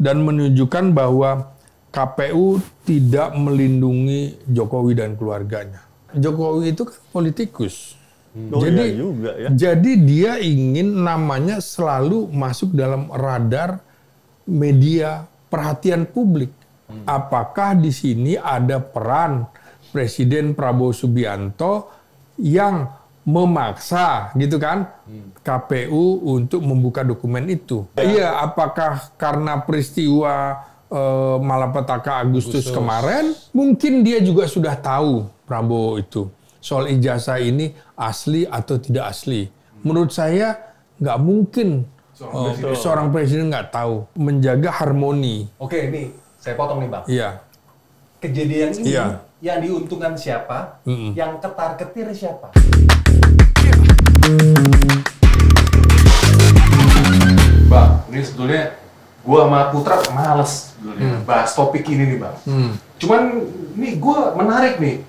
dan menunjukkan bahwa KPU tidak melindungi Jokowi dan keluarganya. Jokowi itu kan politikus. Jadi, iya juga, ya. jadi dia ingin namanya selalu masuk dalam radar media perhatian publik. Apakah di sini ada peran Presiden Prabowo Subianto yang memaksa, gitu kan, KPU untuk membuka dokumen itu? Iya, apakah karena peristiwa malapetaka Agustus kemarin, mungkin dia juga sudah tahu Prabowo itu soal ijazah ini asli atau tidak asli. Menurut saya nggak mungkin seorang presiden nggak tahu menjaga harmoni. Oke, ini saya potong nih Bang. Iya. Kejadian ini Iya. yang diuntungkan siapa? Yang ketar-ketir siapa? Bang, ini sebetulnya gua sama Putra males sebetulnya bahas topik ini nih Bang. Cuman nih gua menarik nih.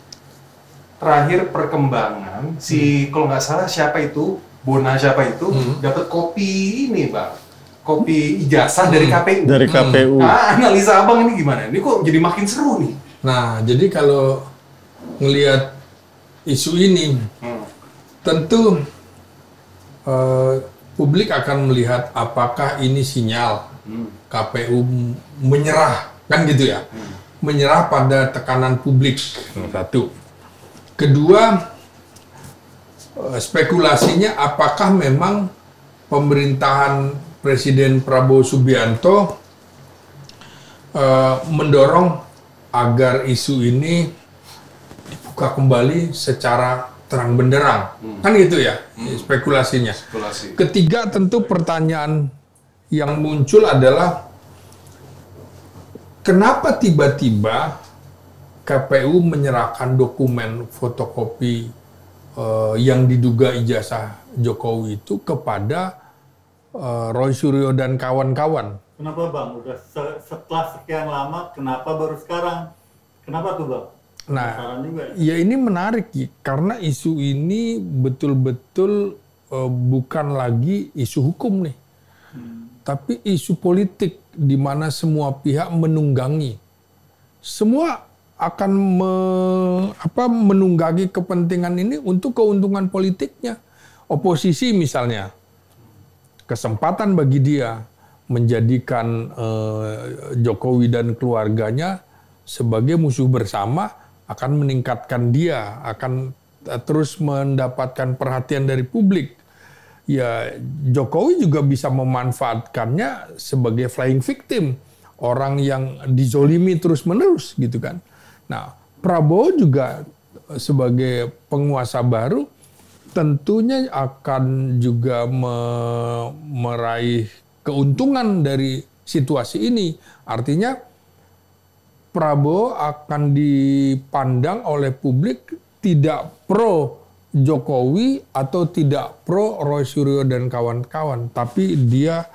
Terakhir perkembangan si kalau nggak salah siapa itu Bona siapa itu dapat kopi ini Bang. Kopi ijazah dari KPU. Dari KPU. Nah, analisa Abang ini gimana? Ini kok jadi makin seru nih. Nah, jadi kalau ngelihat isu ini, tentu publik akan melihat apakah ini sinyal KPU menyerah, kan gitu ya? Menyerah pada tekanan publik, satu. Kedua, spekulasinya apakah memang pemerintahan Presiden Prabowo Subianto mendorong agar isu ini dibuka kembali secara terang benderang, kan gitu ya spekulasinya. Spekulasi. Ketiga, tentu pertanyaan yang muncul adalah kenapa tiba-tiba KPU menyerahkan dokumen fotokopi yang diduga ijazah Jokowi itu kepada Roy Suryo dan kawan-kawan. Kenapa Bang? Udah setelah sekian lama, kenapa baru sekarang? Kenapa tuh Bang? Nah, juga, ya ini menarik karena isu ini betul-betul bukan lagi isu hukum nih, tapi isu politik di mana semua pihak menunggangi. Semua akan menunggangi kepentingan ini untuk keuntungan politiknya. Oposisi misalnya, kesempatan bagi dia menjadikan Jokowi dan keluarganya sebagai musuh bersama akan meningkatkan dia, akan terus mendapatkan perhatian dari publik. Ya, Jokowi juga bisa memanfaatkannya sebagai flying victim, orang yang dizolimi terus-menerus gitu kan. Nah, Prabowo juga sebagai penguasa baru tentunya akan juga meraih keuntungan dari situasi ini. Artinya Prabowo akan dipandang oleh publik tidak pro Jokowi atau tidak pro Roy Suryo dan kawan-kawan, tapi dia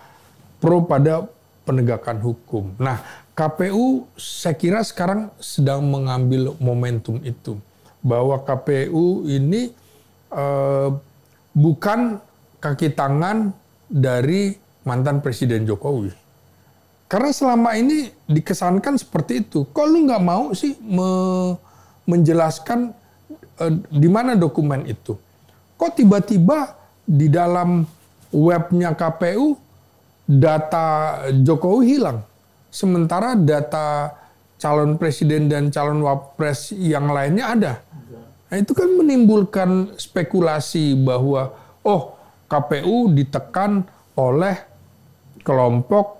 pro pada penegakan hukum. Nah, KPU saya kira sekarang sedang mengambil momentum itu, bahwa KPU ini bukan kaki tangan dari mantan Presiden Jokowi. Karena selama ini dikesankan seperti itu. Kok lu nggak mau sih menjelaskan di mana dokumen itu? Kok tiba-tiba di dalam webnya KPU data Jokowi hilang? Sementara data calon presiden dan calon wapres yang lainnya ada. Nah, itu kan menimbulkan spekulasi bahwa KPU ditekan oleh kelompok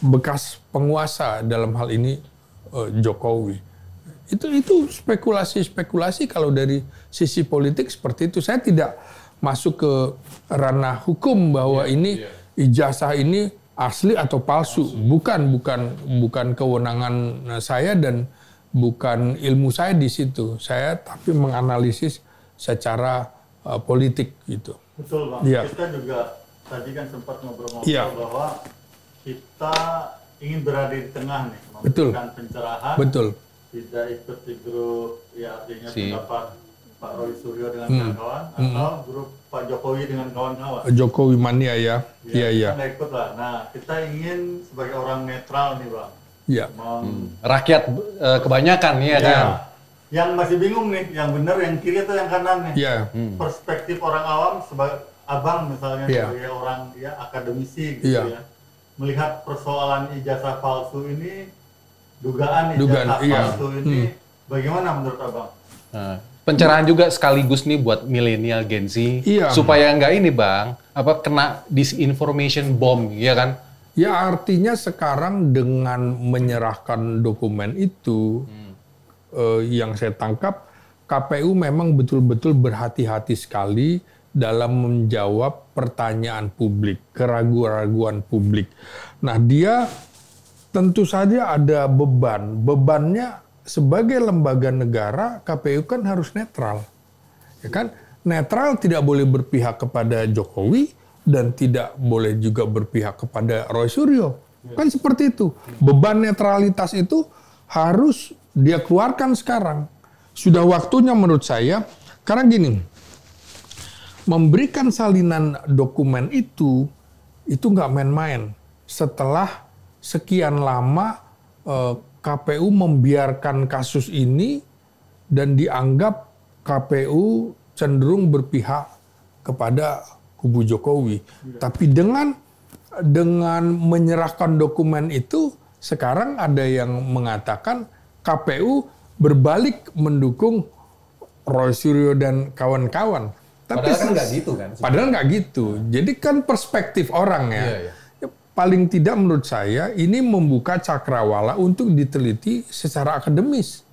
bekas penguasa, dalam hal ini Jokowi. Itu spekulasi kalau dari sisi politik seperti itu. Saya tidak masuk ke ranah hukum bahwa ini ijazah ini asli atau palsu. Bukan kewenangan saya dan bukan ilmu saya di situ. Saya tapi menganalisis secara politik gitu. Betul Bang. Ya. Kita juga tadi kan sempat ngobrol-ngobrol bahwa kita ingin berada di tengah nih, memberikan pencerahan. Betul. Tidak ikut di grup, ya artinya pendapat Pak Roy Suryo dengan kawan-kawan, atau grup Pak Jokowi dengan kawan-kawan. Jokowi mania ya. Iya. Kita nggak ikut lah. Nah, kita ingin sebagai orang netral nih Bang. Iya. Rakyat kebanyakan ya kan. Yang masih bingung nih, yang benar, yang kiri atau yang kanan nih. Iya. Perspektif orang awam sebagai abang misalnya sebagai orang akademisi gitu ya. Melihat persoalan ijazah palsu ini, dugaan ijazah palsu ini, bagaimana menurut abang? Pencerahan juga sekaligus nih buat milenial Gen Z supaya nggak ini Bang, kena disinformation bomb, ya kan? Ya artinya sekarang dengan menyerahkan dokumen itu, yang saya tangkap KPU memang betul-betul berhati-hati sekali dalam menjawab pertanyaan publik, keraguan-keraguan publik. Nah dia tentu saja ada bebannya. Sebagai lembaga negara, KPU kan harus netral. Ya kan? Netral, tidak boleh berpihak kepada Jokowi dan tidak boleh juga berpihak kepada Roy Suryo. Kan seperti itu. Beban netralitas itu harus dia keluarkan sekarang. Sudah waktunya menurut saya, karena gini, memberikan salinan dokumen itu nggak main-main. Setelah sekian lama KPU membiarkan kasus ini dan dianggap KPU cenderung berpihak kepada kubu Jokowi. Tapi dengan menyerahkan dokumen itu, sekarang ada yang mengatakan KPU berbalik mendukung Roy Suryo dan kawan-kawan. Tapi padahal kan nggak gitu kan? Padahal nggak gitu. Jadi kan perspektif orang ya. Paling tidak menurut saya ini membuka cakrawala untuk diteliti secara akademis.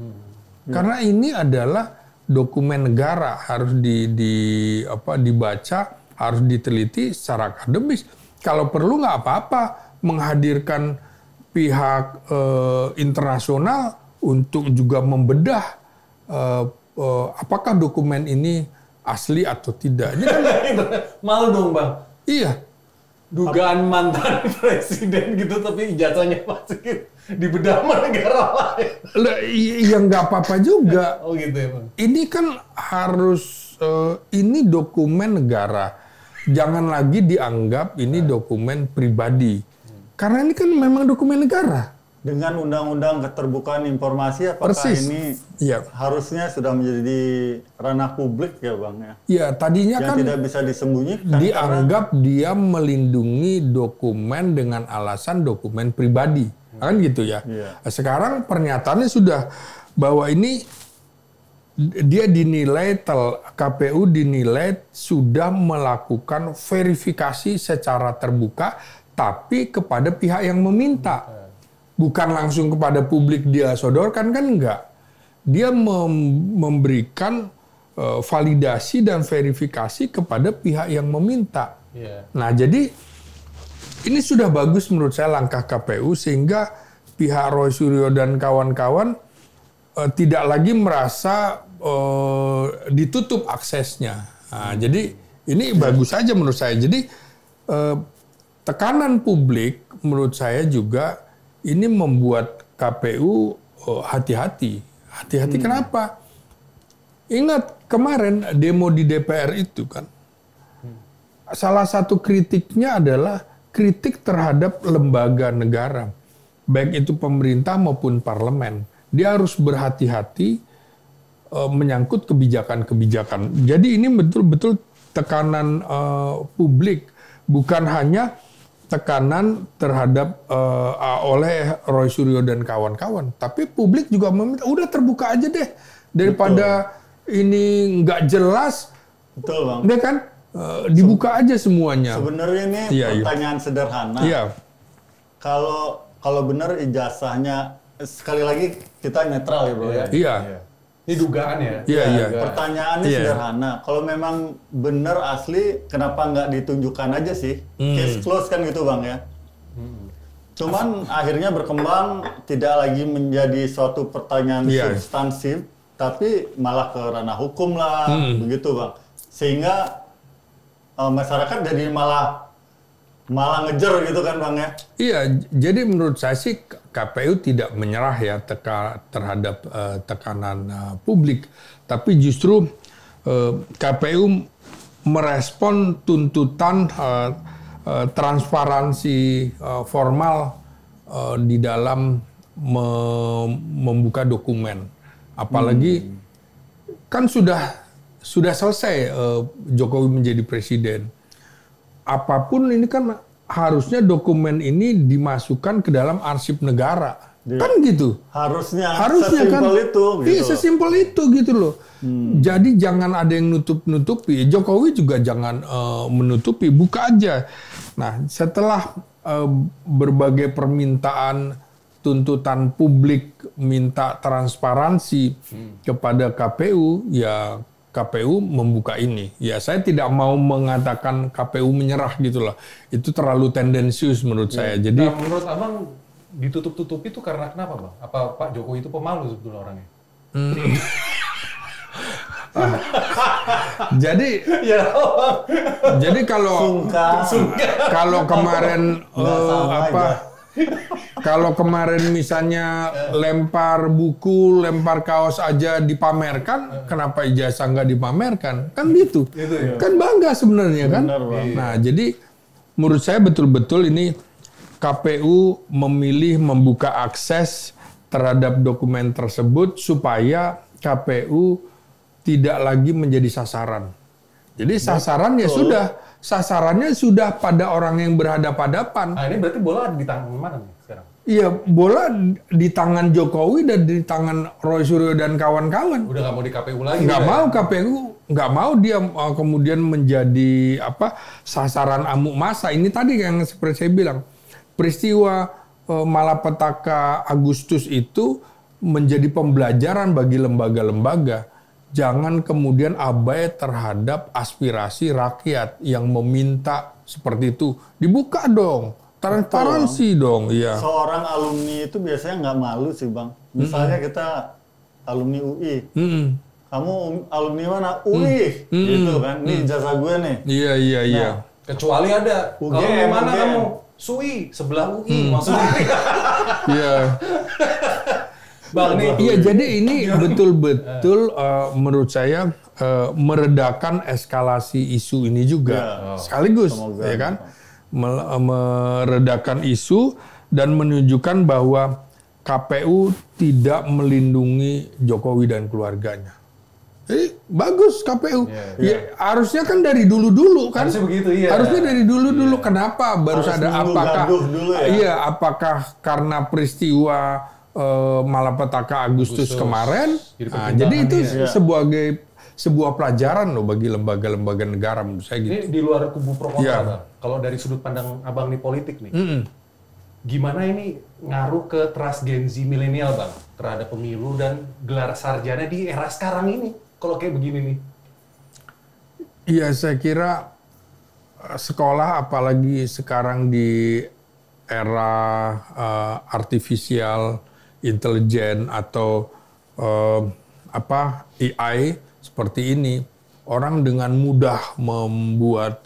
Karena ini adalah dokumen negara, harus dibaca, harus diteliti secara akademis. Kalau perlu nggak apa-apa menghadirkan pihak internasional untuk juga membedah apakah dokumen ini asli atau tidak. Ini kan malu dong Bang. Iya. Dugaan mantan presiden gitu, tapi ijazahnya masukin dibedah sama negara lain. Ya nggak apa-apa juga. Oh gitu ya Bang. Ini kan harus, ini dokumen negara. Jangan lagi dianggap ini dokumen pribadi. Karena ini kan memang dokumen negara. Dengan undang-undang keterbukaan informasi, apakah ini harusnya sudah menjadi ranah publik ya Bang ya? Ya tadinya yang kan tidak bisa disembunyikan. Dianggap dia melindungi dokumen dengan alasan dokumen pribadi, kan gitu ya. Sekarang pernyataannya sudah bahwa ini dia dinilai KPU dinilai sudah melakukan verifikasi secara terbuka, tapi kepada pihak yang meminta. Bukan langsung kepada publik dia sodorkan, kan enggak. Dia memberikan validasi dan verifikasi kepada pihak yang meminta. Nah jadi ini sudah bagus menurut saya langkah KPU sehingga pihak Roy Suryo dan kawan-kawan tidak lagi merasa ditutup aksesnya. Nah, jadi ini bagus saja menurut saya. Jadi tekanan publik menurut saya juga ini membuat KPU hati-hati. Hati-hati kenapa? Ingat kemarin demo di DPR itu kan. Salah satu kritiknya adalah kritik terhadap lembaga negara. Baik itu pemerintah maupun parlemen. Dia harus berhati-hati menyangkut kebijakan-kebijakan. Jadi ini betul-betul tekanan publik. Bukan hanya tekanan terhadap oleh Roy Suryo dan kawan-kawan, tapi publik juga meminta udah terbuka aja deh daripada ini nggak jelas. Betul Bang. Dia kan dibuka aja semuanya. Sebenarnya ini pertanyaan sederhana. Kalau benar ijazahnya, sekali lagi kita netral ya Bro ya. Iya. Ini dugaan ya? Iya. Pertanyaannya sederhana. Kalau memang benar asli, kenapa nggak ditunjukkan aja sih? Case close kan gitu Bang ya? Cuman akhirnya berkembang tidak lagi menjadi suatu pertanyaan substansif, tapi malah ke ranah hukum lah, begitu Bang. Sehingga masyarakat jadi malah ngejar gitu kan Bang ya? Iya, jadi menurut saya sih KPU tidak menyerah ya terhadap tekanan publik, tapi justru KPU merespon tuntutan transparansi formal di dalam membuka dokumen. Apalagi kan sudah selesai Jokowi menjadi presiden. Apapun ini kan harusnya dokumen ini dimasukkan ke dalam arsip negara. Kan gitu. Harusnya sesimpel kan, itu. Iya, sesimpel itu gitu loh. Jadi jangan ada yang nutup-nutupi. Jokowi juga jangan menutupi, buka aja. Nah, setelah berbagai permintaan tuntutan publik minta transparansi kepada KPU, ya KPU membuka ini. Ya saya tidak mau mengatakan KPU menyerah gitu loh. Itu terlalu tendensius menurut saya. Jadi menurut Abang ditutup-tutupi itu karena kenapa, Bang? Apa Pak Jokowi itu pemalu sebetulnya orangnya? Jadi kalau kemarin kalau kemarin misalnya lempar buku, lempar kaos aja dipamerkan, kenapa ijazah nggak dipamerkan? Kan gitu. Kan bangga sebenarnya kan? Nah, jadi menurut saya betul-betul ini KPU memilih membuka akses terhadap dokumen tersebut supaya KPU tidak lagi menjadi sasaran. Jadi sasarannya sudah pada orang yang berhadapan-hadapan. Nah, ini berarti bola di tangan mana nih sekarang? Iya, bola di tangan Jokowi dan di tangan Roy Suryo dan kawan-kawan. Udah nggak mau di KPU lagi. Nggak mau dia kemudian menjadi sasaran amuk massa. Ini tadi yang seperti saya bilang, peristiwa malapetaka Agustus itu menjadi pembelajaran bagi lembaga-lembaga. Jangan kemudian abai terhadap aspirasi rakyat yang meminta seperti itu. Dibuka dong, transparansi dong. Iya. Seorang alumni itu biasanya nggak malu sih, Bang. Misalnya kita alumni UI. Kamu alumni mana? UI. Gitu kan. Ini ijazah gue nih. Iya. Nah, kecuali ada. Kalau mana kamu? SUI, sebelah UI. Maksudnya. Iya. Bang, iya, jadi ini betul-betul menurut saya meredakan eskalasi isu ini juga sekaligus, ya kan, meredakan isu dan menunjukkan bahwa KPU tidak melindungi Jokowi dan keluarganya. Jadi bagus KPU. Ya, harusnya kan dari dulu-dulu kan. Harusnya begitu, iya. Harusnya dari dulu-dulu. Kenapa baru ada ya? Apakah karena peristiwa malapetaka Agustus kemarin. Jadi itu sebuah pelajaran loh bagi lembaga-lembaga negara menurut saya gitu. Ini di luar kubu pro kontra, Bang. Kalau dari sudut pandang Abang nih politik nih. Gimana ini ngaruh ke trust Gen Z milenial, Bang, terhadap pemilu dan gelar sarjana di era sekarang ini? Kalau kayak begini nih. Iya, saya kira sekolah apalagi sekarang di era artificial intelijen atau AI seperti ini, orang dengan mudah membuat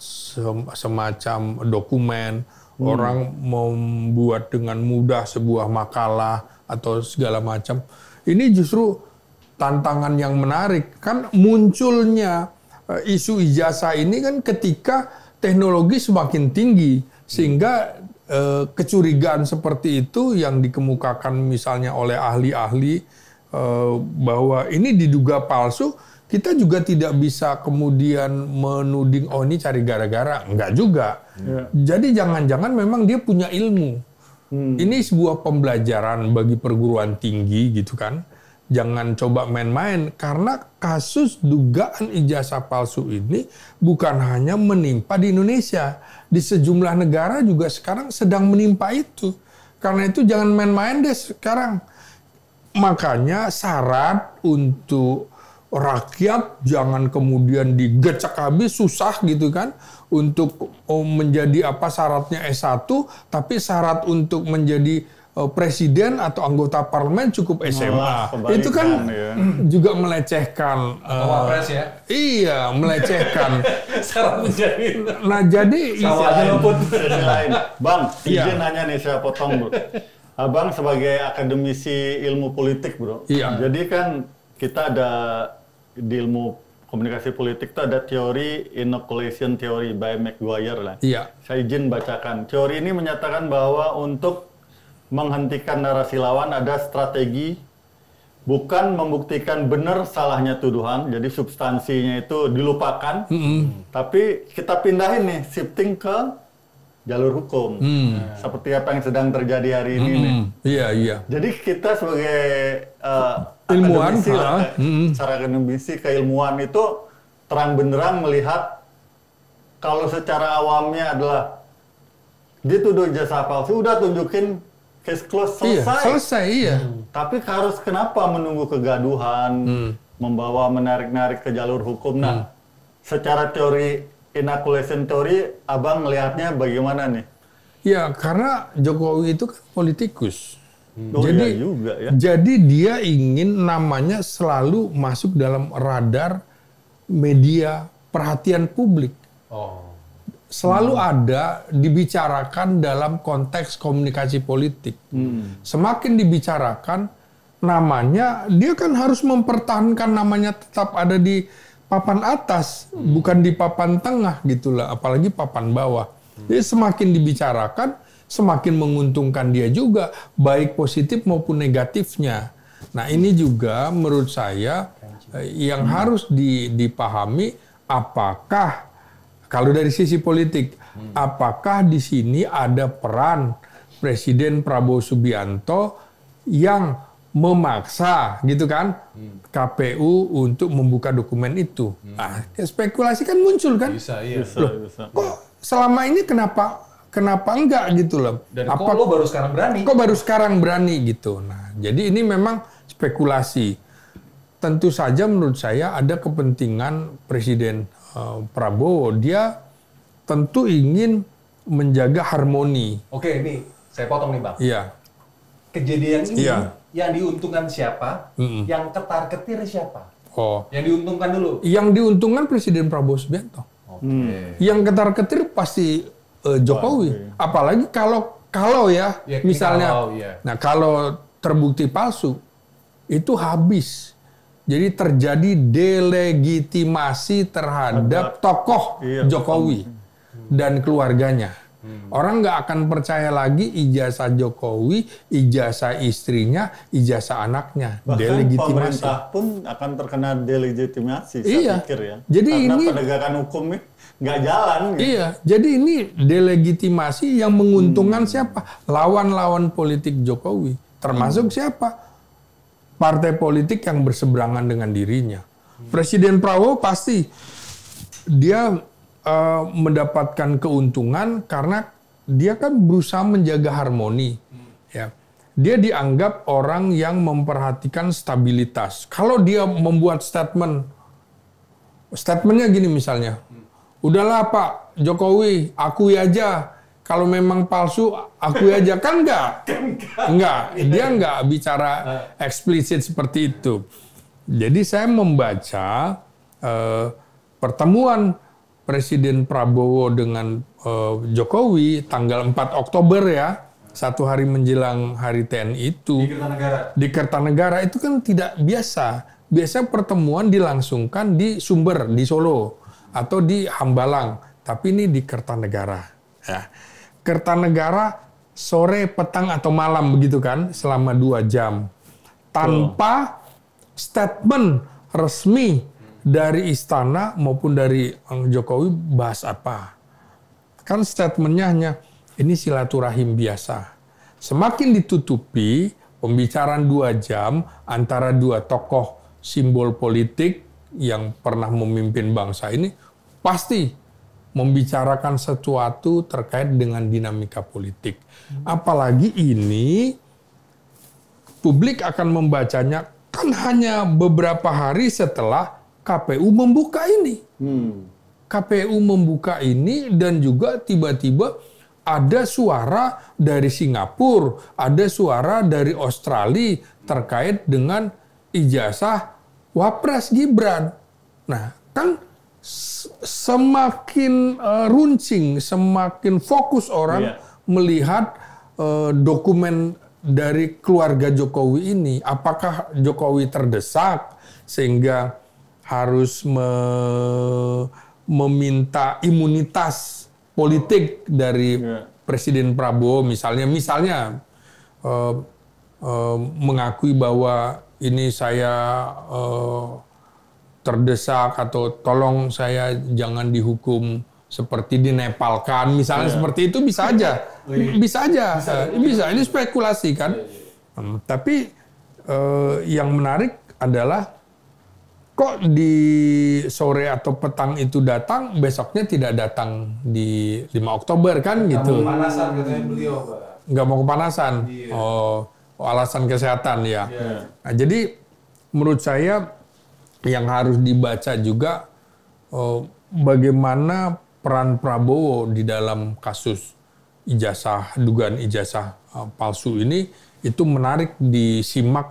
semacam dokumen, orang membuat dengan mudah sebuah makalah atau segala macam. Ini justru tantangan yang menarik. Kan munculnya isu ijazah ini kan ketika teknologi semakin tinggi, sehingga kecurigaan seperti itu yang dikemukakan misalnya oleh ahli-ahli bahwa ini diduga palsu, kita juga tidak bisa kemudian menuding ini cari gara-gara, enggak juga. Jadi jangan-jangan memang dia punya ilmu. Ini sebuah pembelajaran bagi perguruan tinggi gitu kan. Jangan coba main-main, karena kasus dugaan ijazah palsu ini bukan hanya menimpa di Indonesia. Di sejumlah negara juga sekarang sedang menimpa itu. Karena itu jangan main-main deh sekarang. Makanya syarat untuk rakyat jangan kemudian digecek habis, susah gitu kan. Untuk menjadi syaratnya S1, tapi syarat untuk menjadi presiden atau anggota parlemen cukup SMA. Itu kan juga melecehkan. Wapres ya? Iya, melecehkan. Syarat menjadi. Nah, jadi Bang, izin nanya nih, saya potong, Bro. Abang sebagai akademisi ilmu politik, Bro. Iya. Jadi kan kita ada di ilmu komunikasi politik itu ada teori inoculation theory by McGuire lah. Iya. Saya izin bacakan. Teori ini menyatakan bahwa untuk menghentikan narasi lawan ada strategi bukan membuktikan benar salahnya tuduhan, jadi substansinya itu dilupakan, tapi kita pindahin nih, shifting ke jalur hukum, seperti apa yang sedang terjadi hari ini nih. Iya, iya. Jadi kita sebagai Ilmuwan, akademisi lah, secara akademisi keilmuan itu terang benderang melihat kalau secara awamnya adalah dituduh ijazah palsu, udah tunjukin case close, selesai. Iya, selesai, iya. Tapi harus kenapa menunggu kegaduhan, membawa menarik-narik ke jalur hukum? Nah, secara teori inoculation theory, Abang melihatnya bagaimana nih? Ya, karena Jokowi itu kan politikus. Jadi iya juga ya. Jadi dia ingin namanya selalu masuk dalam radar media perhatian publik. Selalu ada dibicarakan dalam konteks komunikasi politik. Semakin dibicarakan namanya, dia kan harus mempertahankan namanya tetap ada di papan atas, bukan di papan tengah gitulah, apalagi papan bawah. Jadi semakin dibicarakan, semakin menguntungkan dia juga, baik positif maupun negatifnya. Nah ini juga menurut saya yang harus dipahami, apakah kalau dari sisi politik, apakah di sini ada peran Presiden Prabowo Subianto yang memaksa gitu kan KPU untuk membuka dokumen itu. Nah, spekulasi kan muncul kan? Bisa, iya. Bisa. Kok selama ini kenapa enggak gitu loh? Dan kok lo baru sekarang berani? Kok baru sekarang berani gitu. Nah, jadi ini memang spekulasi. Tentu saja menurut saya ada kepentingan Presiden Prabowo. Dia tentu ingin menjaga harmoni. Oke, nih saya potong nih Bang. Iya. Kejadian ini Iya. yang diuntungkan siapa? Yang ketar-ketir siapa? Oh. Yang diuntungkan dulu. Yang diuntungkan Presiden Prabowo Subianto. Oke. Yang ketar-ketir pasti Jokowi. Apalagi kalau ya misalnya, kalau, iya. nah kalau terbukti palsu itu habis. Jadi terjadi delegitimasi terhadap tokoh Jokowi dan keluarganya. Orang nggak akan percaya lagi ijazah Jokowi, ijazah istrinya, ijazah anaknya. Bahkan delegitimasi. pemerintah pun akan terkena delegitimasi, saya Iya. pikir ya. Jadi karena ini penegakan hukum nggak jalan. Gitu. Iya, jadi ini delegitimasi yang menguntungkan siapa? Lawan-lawan politik Jokowi. Termasuk siapa? Partai politik yang berseberangan dengan dirinya. Presiden Prabowo pasti dia mendapatkan keuntungan karena dia kan berusaha menjaga harmoni. Ya. Dia dianggap orang yang memperhatikan stabilitas. Kalau dia membuat statementnya gini misalnya, udahlah Pak Jokowi, akui aja. Kalau memang palsu, akui aja. Kan enggak. Dia enggak bicara eksplisit seperti itu. Jadi saya membaca pertemuan Presiden Prabowo dengan Jokowi tanggal 4 Oktober ya, satu hari menjelang Hari TNI itu. Di Kertanegara itu kan tidak biasa. Biasa pertemuan dilangsungkan di Sumber, di Solo. Atau di Hambalang. Tapi ini di Kertanegara. Ya. Kertanegara sore, petang, atau malam begitu kan, selama 2 jam. Tanpa statement resmi dari istana maupun dari Jokowi bahas apa. Kan statementnya hanya, ini silaturahim biasa. Semakin ditutupi, pembicaraan 2 jam antara 2 tokoh simbol politik yang pernah memimpin bangsa ini, pasti membicarakan sesuatu terkait dengan dinamika politik. Apalagi ini, publik akan membacanya kan hanya beberapa hari setelah KPU membuka ini. KPU membuka ini dan juga tiba-tiba ada suara dari Singapura, ada suara dari Australia terkait dengan ijazah Wapres Gibran. Nah, kan semakin runcing, semakin fokus orang melihat dokumen dari keluarga Jokowi ini. Apakah Jokowi terdesak sehingga harus meminta imunitas politik dari Presiden Prabowo misalnya mengakui bahwa ini saya terdesak atau tolong saya jangan dihukum seperti dinepalkan misalnya seperti itu bisa aja bisa ini spekulasi kan tapi yang menarik adalah kok di sore atau petang itu datang besoknya tidak datang di 5 Oktober kan gitu Pemanasan katanya beliau Pak. Nggak mau kepanasan alasan kesehatan ya Nah, jadi menurut saya yang harus dibaca juga bagaimana peran Prabowo di dalam kasus dugaan ijazah palsu ini itu menarik disimak,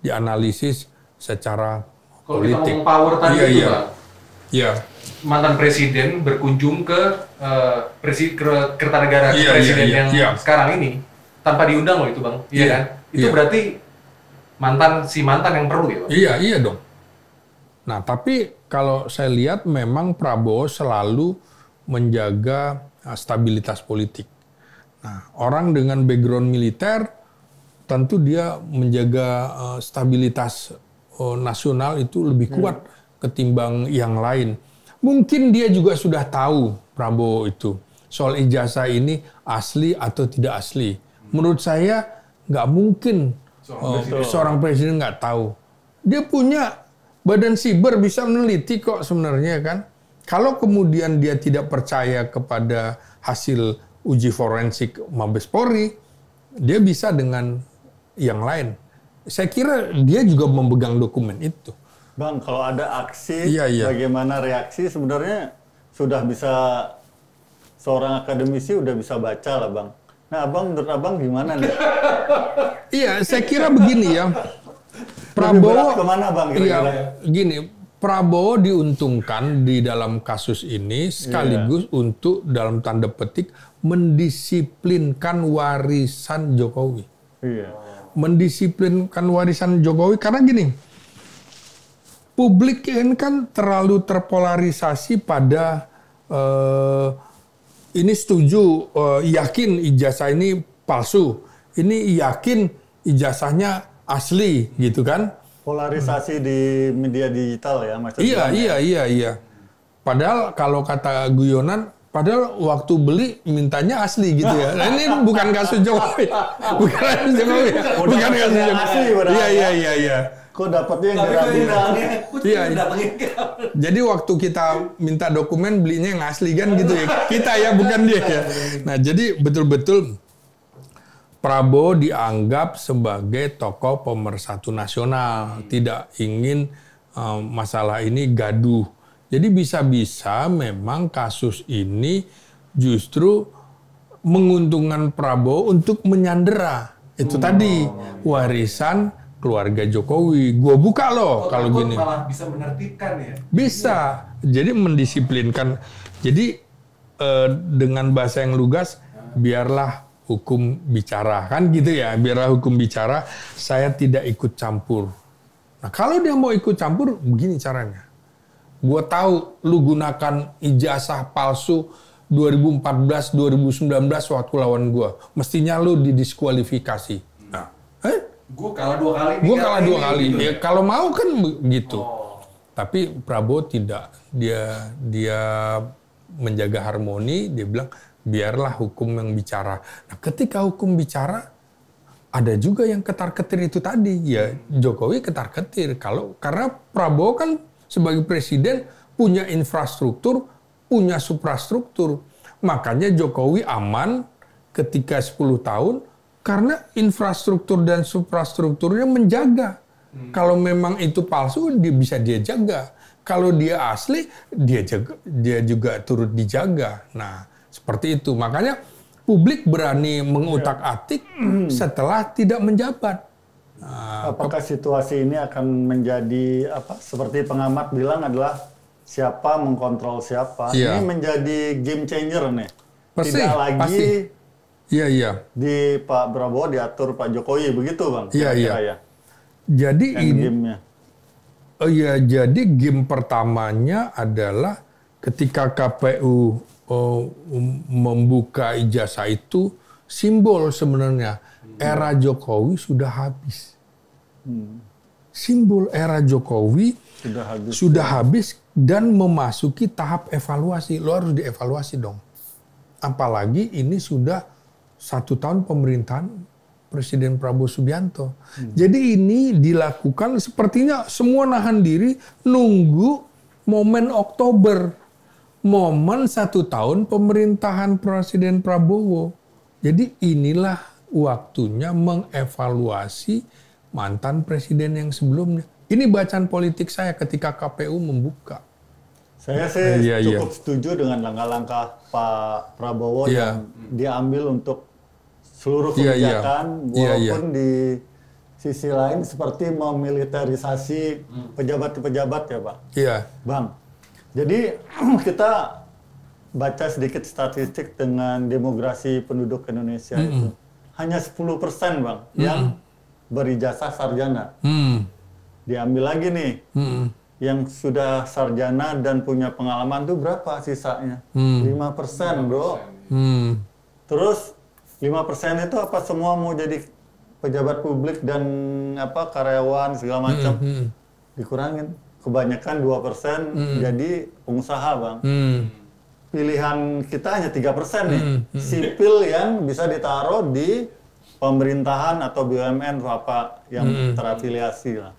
dianalisis secara Kalau politik. kita ngomong power tadi itu Bang, mantan presiden berkunjung ke Kertanegara presiden yang sekarang ini tanpa diundang loh itu Bang, iya kan? Itu berarti mantan yang perlu ya Bang? Iya dong. Nah, tapi kalau saya lihat memang Prabowo selalu menjaga stabilitas politik. Nah, orang dengan background militer tentu dia menjaga stabilitas nasional itu lebih kuat ketimbang yang lain. Mungkin dia juga sudah tahu Prabowo itu soal ijazah ini asli atau tidak asli. Menurut saya nggak mungkin seorang presiden nggak tahu. Dia punya Badan Siber bisa meneliti kok sebenarnya kan. Kalau kemudian dia tidak percaya kepada hasil uji forensik Mabes Polri, dia bisa dengan yang lain. Saya kira dia juga memegang dokumen itu. Bang, kalau ada aksi, bagaimana reaksi sebenarnya sudah bisa seorang akademisi udah bisa baca lah Bang. Nah Abang, menurut Abang gimana nih? Iya, saya kira begini ya. Prabowo kemana Bang kira-kira? Gini, Prabowo diuntungkan di dalam kasus ini sekaligus untuk dalam tanda petik mendisiplinkan warisan Jokowi. Mendisiplinkan warisan Jokowi karena gini, publik ini kan terlalu terpolarisasi pada ini setuju, yakin ijazah ini palsu, ini yakin ijazahnya asli gitu kan. Polarisasi di media digital ya maksudnya. Iya. Padahal kalau kata guyonan, padahal waktu beli mintanya asli gitu ya. Nah, ini bukan kasus Jokowi. Bukan kasus Jokowi. Bukan kasus Jokowi. Iya. Kok dapatnya yang gradasinya? Iya. Jadi waktu kita minta dokumen belinya yang asli kan gitu ya. Kita ya bukan dia ya. Nah, jadi betul-betul Prabowo dianggap sebagai tokoh pemersatu nasional, tidak ingin masalah ini gaduh. Jadi bisa-bisa memang kasus ini justru menguntungkan Prabowo untuk menyandera. Itu tadi warisan keluarga Jokowi. Gua buka loh kalau gini. Malah bisa menertibkan ya? Bisa. Jadi mendisiplinkan. Jadi dengan bahasa yang lugas, biarlah hukum bicara, kan gitu ya, biarlah hukum bicara, saya tidak ikut campur. Nah kalau dia mau ikut campur, begini caranya. Gue tahu lu gunakan ijazah palsu 2014, 2019 waktu lawan gue. Mestinya lu didiskualifikasi. Nah, gue kalah 2 kali. Gue kalah 2 kali. Gitu. Ya kalau mau kan begitu. Tapi Prabowo tidak. Dia menjaga harmoni, dia bilang, biarlah hukum yang bicara. Nah, ketika hukum bicara, ada juga yang ketar-ketir itu tadi. Ya, Jokowi ketar-ketir. Karena Prabowo kan sebagai presiden punya infrastruktur, punya suprastruktur. Makanya Jokowi aman ketika 10 tahun karena infrastruktur dan suprastrukturnya menjaga. Kalau memang itu palsu, dia jaga. Kalau dia asli, dia juga turut dijaga. Nah, seperti itu. Makanya publik berani mengutak-atik setelah tidak menjabat. Nah, apakah situasi ini akan menjadi seperti pengamat bilang adalah siapa mengkontrol siapa? Ini menjadi game changer nih. Tidak lagi di Pak Prabowo diatur Pak Jokowi begitu Bang? Iya. Jadi Ya, jadi game pertamanya adalah ketika KPU membuka ijazah itu simbol sebenarnya era Jokowi sudah habis. Simbol era Jokowi sudah habis dan memasuki tahap evaluasi. Lo harus dievaluasi dong. Apalagi ini sudah 1 tahun pemerintahan Presiden Prabowo Subianto. Jadi ini dilakukan sepertinya semua nahan diri nunggu momen Oktober. Momen 1 tahun pemerintahan Presiden Prabowo. Jadi inilah waktunya mengevaluasi mantan presiden yang sebelumnya. Ini bacaan politik saya ketika KPU membuka. Saya sih cukup setuju dengan langkah-langkah Pak Prabowo yang diambil untuk seluruh kebijakan, walaupun di sisi lain seperti memiliterisasi pejabat-pejabat ya Pak. Iya. Bang, jadi kita baca sedikit statistik dengan demografi penduduk Indonesia itu. Hanya 10% Bang yang berijazah sarjana. Diambil lagi nih, yang sudah sarjana dan punya pengalaman tuh berapa sisanya? 5% bro. Terus 5% itu apa semua mau jadi pejabat publik dan apa karyawan segala macam? Dikurangin. Kebanyakan 2% jadi pengusaha Bang. Pilihan kita hanya 3% nih. Sipil yang bisa ditaruh di pemerintahan atau BUMN atau apa yang terafiliasi lah.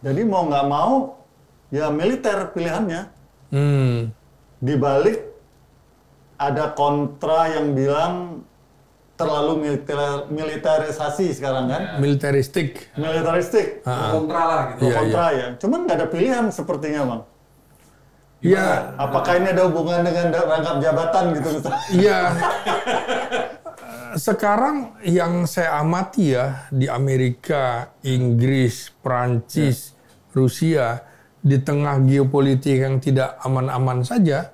Jadi mau nggak mau ya militer pilihannya. Di balik ada kontra yang bilang terlalu militerisasi sekarang kan? Militeristik. Kontra lah gitu. Kontra ya. Cuman nggak ada pilihan sepertinya Bang. Iya. Apakah ini ada hubungan dengan rangkap jabatan gitu? Iya. Sekarang yang saya amati ya di Amerika, Inggris, Prancis, Rusia, di tengah geopolitik yang tidak aman-aman saja,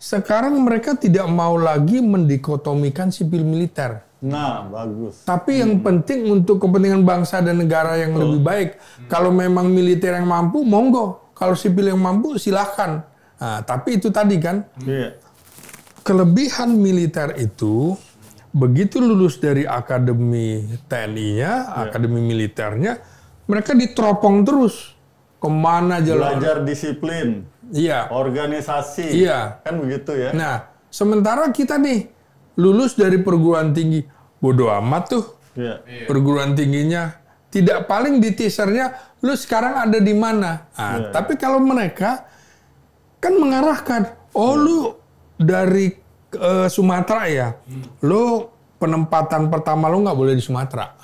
sekarang mereka tidak mau lagi mendikotomikan sipil militer. Nah, bagus. Tapi yang penting untuk kepentingan bangsa dan negara yang lebih baik. Kalau memang militer yang mampu, monggo. Kalau sipil yang mampu, silakan. Nah, tapi itu tadi kan, kelebihan militer itu, begitu lulus dari akademi TNI-nya, akademi militernya, mereka diteropong terus. Kemana jalan? Belajar disiplin. Iya. Organisasi. Iya. Kan begitu ya. Nah, sementara kita nih, lulus dari perguruan tinggi. Bodoh amat tuh. Perguruan tingginya. Tidak paling di teasernya, lu sekarang ada di mana? Nah, tapi kalau mereka kan mengarahkan, lu dari Sumatera ya, lu penempatan pertama lu nggak boleh di Sumatera.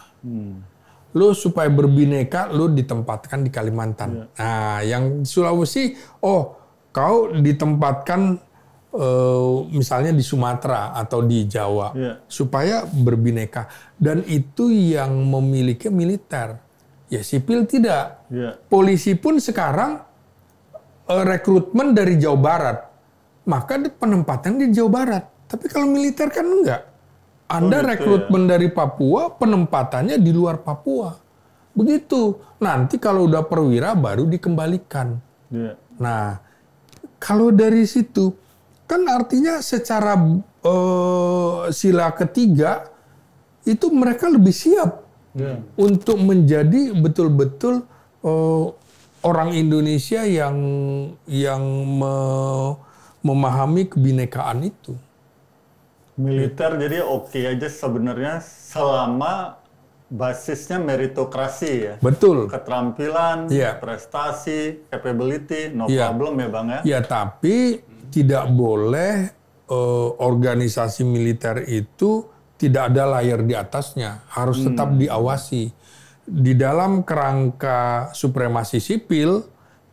Lu supaya berbineka, lu ditempatkan di Kalimantan. Nah, yang Sulawesi, kau ditempatkan misalnya di Sumatera atau di Jawa, supaya berbineka. Dan itu yang memiliki militer. Ya sipil tidak. Polisi pun sekarang rekrutmen dari Jawa Barat. Maka penempatan di Jawa Barat. Tapi kalau militer kan enggak. Anda rekrutmen dari Papua, penempatannya di luar Papua. Begitu. Nanti kalau udah perwira baru dikembalikan. Nah, kalau dari situ, kan artinya secara sila ketiga, itu mereka lebih siap untuk menjadi betul-betul orang Indonesia yang memahami kebinekaan itu. Militer jadi oke aja sebenarnya selama basisnya meritokrasi ya. Betul. Keterampilan, prestasi, capability, no problem ya Bang ya. Ya, tapi tidak boleh organisasi militer itu tidak ada layar di atasnya. Harus tetap diawasi. Di dalam kerangka supremasi sipil,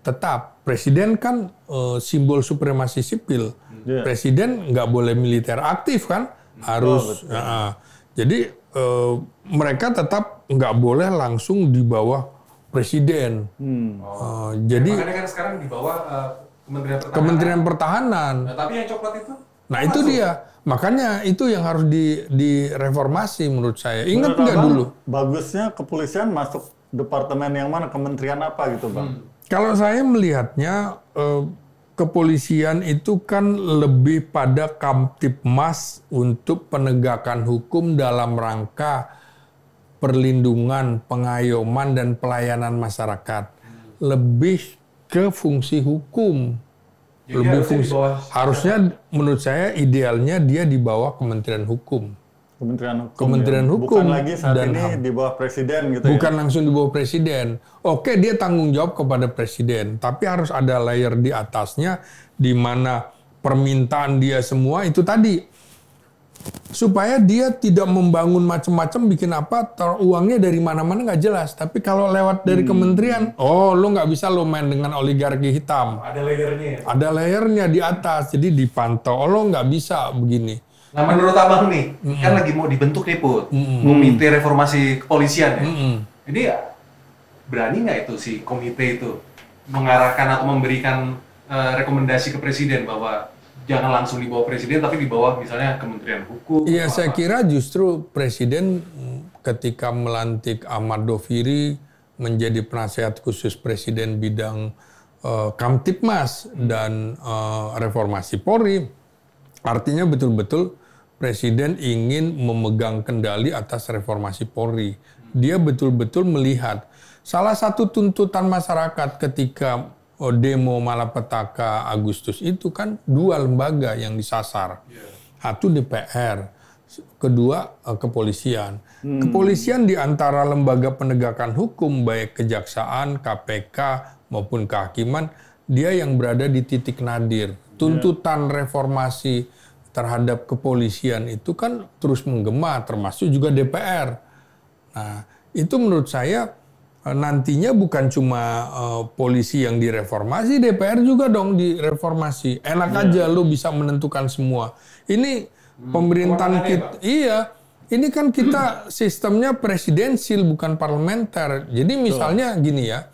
tetap. Presiden kan simbol supremasi sipil. Presiden nggak boleh militer aktif kan, harus. Jadi mereka tetap nggak boleh langsung di bawah presiden. Jadi makanya kan sekarang di bawah Kementerian Pertahanan. Nah, tapi yang coklat itu? Nah itu dia. Makanya itu yang harus direformasi menurut saya. Ingat nggak dulu? Bagusnya kepolisian masuk departemen yang mana, kementerian apa gitu Bang? Kalau saya melihatnya kepolisian itu kan lebih pada Kamtibmas untuk penegakan hukum dalam rangka perlindungan, pengayoman dan pelayanan masyarakat. Lebih ke fungsi hukum. Jadi Lebih harusnya fungsi. di bawah Harusnya menurut saya idealnya dia di bawah Kementerian Hukum. Kementerian Hukum. Hukum Bukan lagi saat dan ini HAM. di bawah presiden gitu Bukan ya. langsung di bawah presiden. Oke, dia tanggung jawab kepada presiden, tapi harus ada layer di atasnya di mana permintaan dia semua itu tadi supaya dia tidak membangun macam-macam bikin apa, uangnya dari mana-mana nggak jelas. Tapi kalau lewat dari kementerian, oh lo nggak bisa lo main dengan oligarki hitam. Ada layernya ya? Ada layernya di atas, jadi dipantau. Oh, lo nggak bisa begini. Nah menurut abang nih, kan lagi mau dibentuk nih Put, komite reformasi kepolisian ya. Jadi berani nggak itu si komite itu mengarahkan atau memberikan rekomendasi ke presiden bahwa jangan langsung di bawah presiden tapi di bawah misalnya Kementerian Hukum? Iya, atau saya apa? kira justru presiden ketika melantik Ahmad Doviri menjadi penasihat khusus presiden bidang Kamtibmas dan reformasi Polri, artinya betul-betul presiden ingin memegang kendali atas reformasi Polri. Dia betul-betul melihat salah satu tuntutan masyarakat ketika demo malapetaka Agustus itu kan dua lembaga yang disasar. Satu DPR, kedua kepolisian. Kepolisian di antara lembaga penegakan hukum baik kejaksaan, KPK maupun kehakiman, dia yang berada di titik nadir. Tuntutan reformasi terhadap kepolisian itu kan terus menggema, termasuk juga DPR. Nah, itu menurut saya nantinya bukan cuma polisi yang direformasi, DPR juga dong direformasi. Enak aja lo bisa menentukan semua. Ini pemerintahan kita, iya. Ini kan kita sistemnya presidensil bukan parlementer. Jadi misalnya gini ya,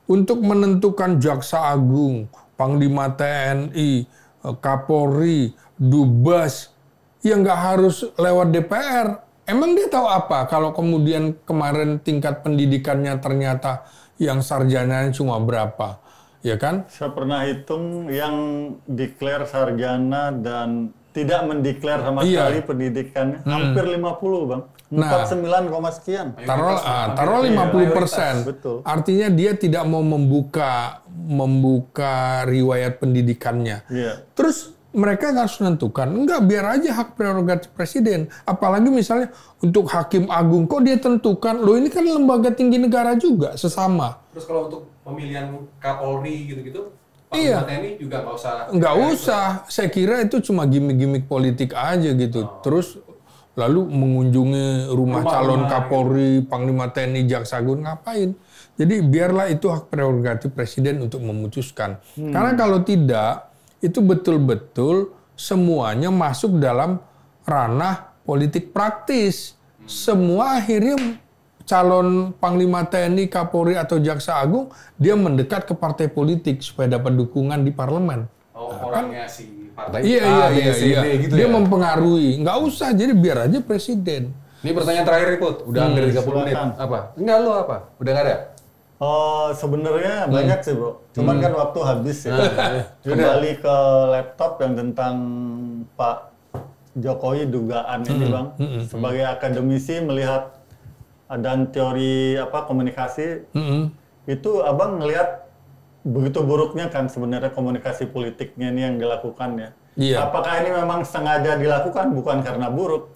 untuk menentukan Jaksa Agung, Panglima TNI, Kapolri, Dubes, ya nggak harus lewat DPR. Emang dia tahu apa kalau kemudian kemarin tingkat pendidikannya ternyata yang sarjananya cuma berapa, ya kan? Saya pernah hitung yang declare sarjana dan tidak mendeklar sama sekali pendidikannya hampir 50 bang, 49, sekian. Taruh 50%. Betul. Artinya dia tidak mau membuka riwayat pendidikannya. Iya. Terus mereka harus menentukan, enggak biar aja hak prerogatif presiden. Apalagi misalnya untuk hakim agung, kok dia tentukan, loh ini kan lembaga tinggi negara juga, sesama. Terus kalau untuk pemilihan Kapolri gitu-gitu, Iya. Panglima TNI juga nggak usah. Nggak usah, saya kira itu cuma gimmick-gimmick politik aja gitu. Terus lalu mengunjungi rumah calon Kapolri, Panglima TNI, Jaksa Agung, ngapain? Jadi biarlah itu hak prerogatif presiden untuk memutuskan. Karena kalau tidak, itu betul-betul semuanya masuk dalam ranah politik praktis. Semua akhirnya calon Panglima TNI, Kapolri atau Jaksa Agung, dia mendekat ke partai politik supaya dapat dukungan di parlemen. Oh, orangnya si partai Iya, A, B, iya, C, iya. D gitu Dia ya. mempengaruhi. Nggak usah, jadi biar aja presiden. Ini pertanyaan terakhir Put, udah hampir 30 menit. silakan. Apa? Enggak lu apa? Udah nggak ada? Oh, sebenarnya banyak sih bro. Cuman kan waktu habis ya. Kembali ke laptop yang tentang Pak Jokowi dugaan ini bang. Sebagai akademisi melihat dan teori komunikasi, itu abang ngelihat begitu buruknya kan sebenarnya komunikasi politiknya ini yang dilakukan ya. Iya. Apakah ini memang sengaja dilakukan bukan karena buruk?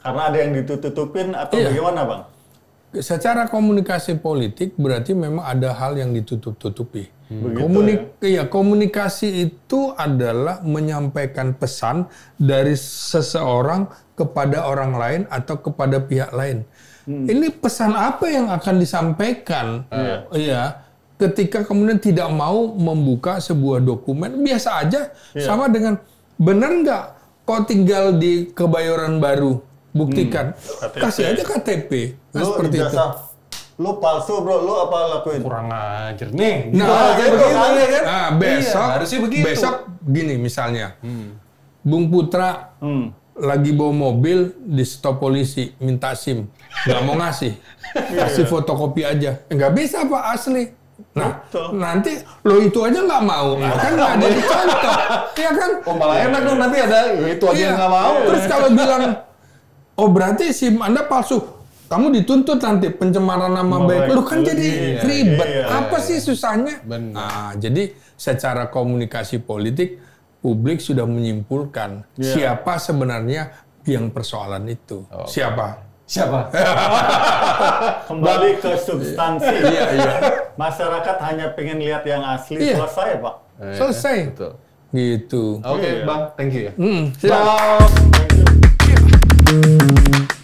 Karena ada yang ditutupin atau bagaimana bang? Secara komunikasi politik berarti memang ada hal yang ditutup-tutupi. Komunikasi itu adalah menyampaikan pesan dari seseorang kepada orang lain atau kepada pihak lain. Ini pesan apa yang akan disampaikan? Ketika kemudian tidak mau membuka sebuah dokumen, biasa aja, sama dengan benar nggak kau tinggal di Kebayoran Baru? Buktikan, kasih aja KTP. Nah, Lu seperti itu. ijazah, lu palsu bro, lu apa lakuin? Kurang ajar nih. Nah, Gitu begitu, kan, ya kan? Nah, besok, Iya, harusnya begitu. besok gini misalnya, Bung Putra lagi bawa mobil di stop polisi, minta SIM, nggak mau ngasih, kasih fotokopi aja, nggak bisa Pak asli, Nah, nanti lo itu aja nggak mau, kan nggak ada dicontoh, ya kan? Oh malah enak dong nanti ada itu aja yang nggak mau. Terus kalau bilang, oh berarti SIM Anda palsu, kamu dituntut nanti pencemaran nama baik, lu kan jadi ribet. Apa sih susahnya? Benar. Nah, jadi secara komunikasi politik, publik sudah menyimpulkan siapa sebenarnya yang persoalan itu. Siapa? Kembali ke substansi. Iya. Masyarakat hanya pengen lihat yang asli, Iya. selesai Pak. Selesai. Betul. Gitu. Oke, Bang. Thank you ya. Siap. Thank you.